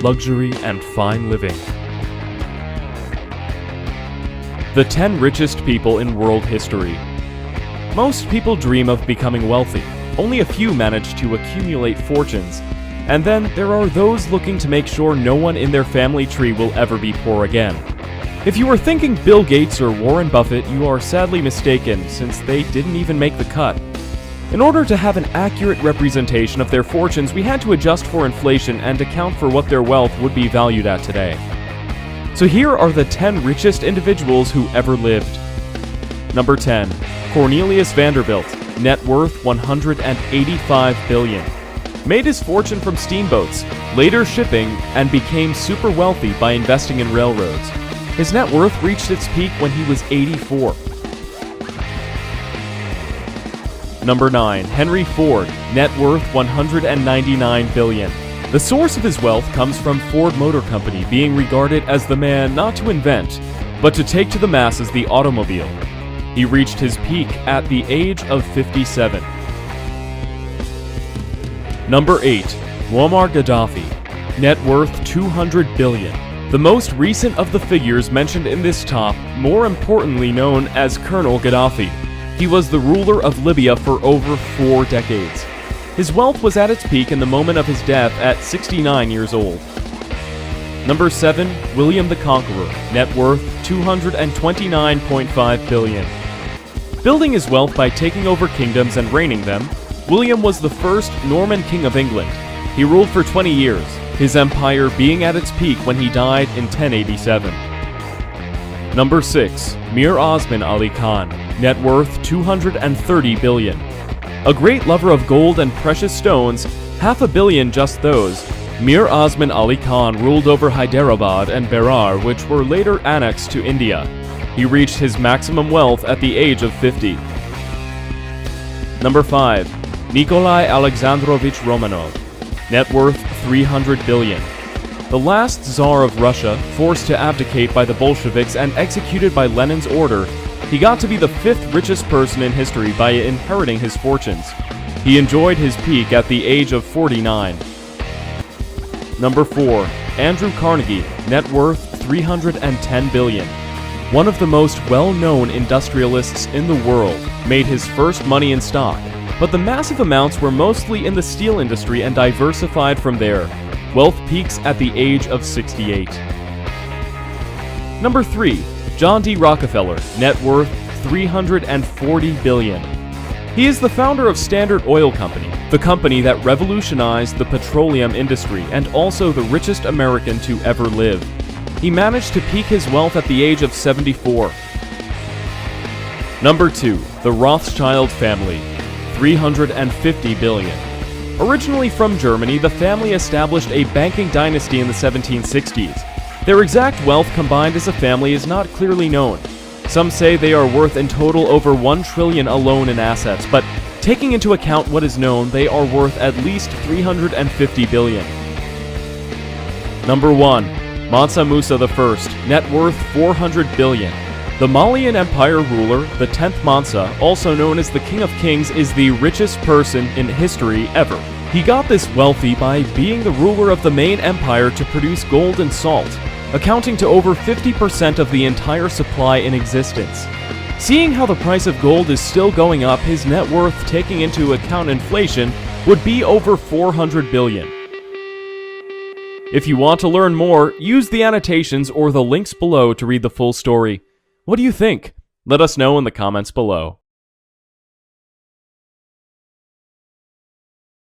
luxury, and fine living. The 10 richest people in world history. Most people dream of becoming wealthy. Only a few manage to accumulate fortunes. And then there are those looking to make sure no one in their family tree will ever be poor again. If you were thinking Bill Gates or Warren Buffett, you are sadly mistaken, since they didn't even make the cut. In order to have an accurate representation of their fortunes, we had to adjust for inflation and account for what their wealth would be valued at today. So here are the 10 richest individuals who ever lived. Number 10. Cornelius Vanderbilt, net worth $185 billion. Made his fortune from steamboats, later shipping, and became super wealthy by investing in railroads. His net worth reached its peak when he was 84. Number 9. Henry Ford, net worth $199 billion. The source of his wealth comes from Ford Motor Company being regarded as the man not to invent, but to take to the masses the automobile. He reached his peak at the age of 57. Number 8. Muammar Gaddafi, net worth $200 billion. The most recent of the figures mentioned in this top, more importantly known as Colonel Gaddafi. He was the ruler of Libya for over 4 decades. His wealth was at its peak in the moment of his death at 69 years old. Number 7. William the Conqueror, net worth $229.5 billion. Building his wealth by taking over kingdoms and reigning them, William was the first Norman king of England. He ruled for 20 years, his empire being at its peak when he died in 1087. Number 6. Mir Osman Ali Khan, net worth $230 billion. A great lover of gold and precious stones, $500 million just those, Mir Osman Ali Khan ruled over Hyderabad and Berar, which were later annexed to India. He reached his maximum wealth at the age of 50. Number 5. Nikolai Alexandrovich Romanov, net worth $300 billion. The last Tsar of Russia, forced to abdicate by the Bolsheviks and executed by Lenin's order, he got to be the 5th richest person in history by inheriting his fortunes. He enjoyed his peak at the age of 49. Number 4. Andrew Carnegie, net worth $310 billion. One of the most well-known industrialists in the world, made his first money in stock, but the massive amounts were mostly in the steel industry and diversified from there. Wealth peaks at the age of 68. Number 3. John D Rockefeller, net worth $340 billion. He is the founder of Standard Oil Company, the company that revolutionized the petroleum industry and also the richest American to ever live. He managed to peak his wealth at the age of 74. Number 2. The Rothschild Family, $350 billion. Originally from Germany, the family established a banking dynasty in the 1760s. Their exact wealth combined as a family is not clearly known. Some say they are worth in total over $1 trillion alone in assets, but taking into account what is known, they are worth at least $350 billion. Number 1. Mansa Musa I, net worth $400 billion. The Malian Empire ruler, the 10th Mansa, also known as the King of Kings, is the richest person in history ever. He got this wealthy by being the ruler of the main empire to produce gold and salt, accounting to over 50% of the entire supply in existence. Seeing how the price of gold is still going up, his net worth, taking into account inflation, would be over $400 billion. If you want to learn more, use the annotations or the links below to read the full story. What do you think? Let us know in the comments below.